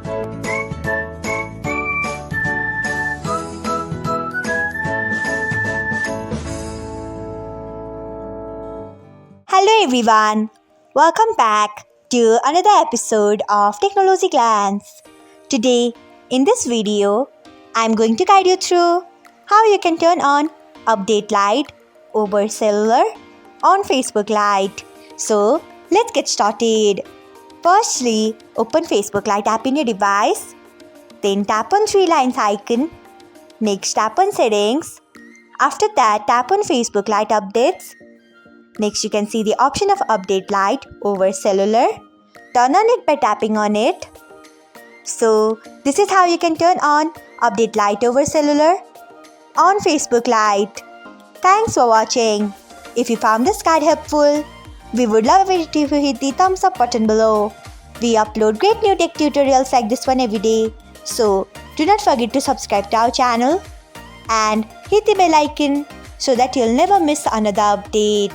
Hello everyone, welcome back to another episode of Technologyglance. Today, in this video, I'm going to guide you through how you can turn on Update Lite over Cellular on Facebook Lite. So, let's get started. Firstly, open Facebook Lite app in your device. Then tap on three lines icon. Next, tap on Settings. After that, tap on Facebook Lite Updates. Next, you can see the option of Update Lite over Cellular. Turn on it by tapping on it. So, this is how you can turn on Update Lite over Cellular on Facebook Lite. Thanks for watching. If you found this guide helpful, we would love it if you hit the thumbs up button below. We upload great new tech tutorials like this one every day. So, do not forget to subscribe to our channel and hit the bell icon so that you'll never miss another update.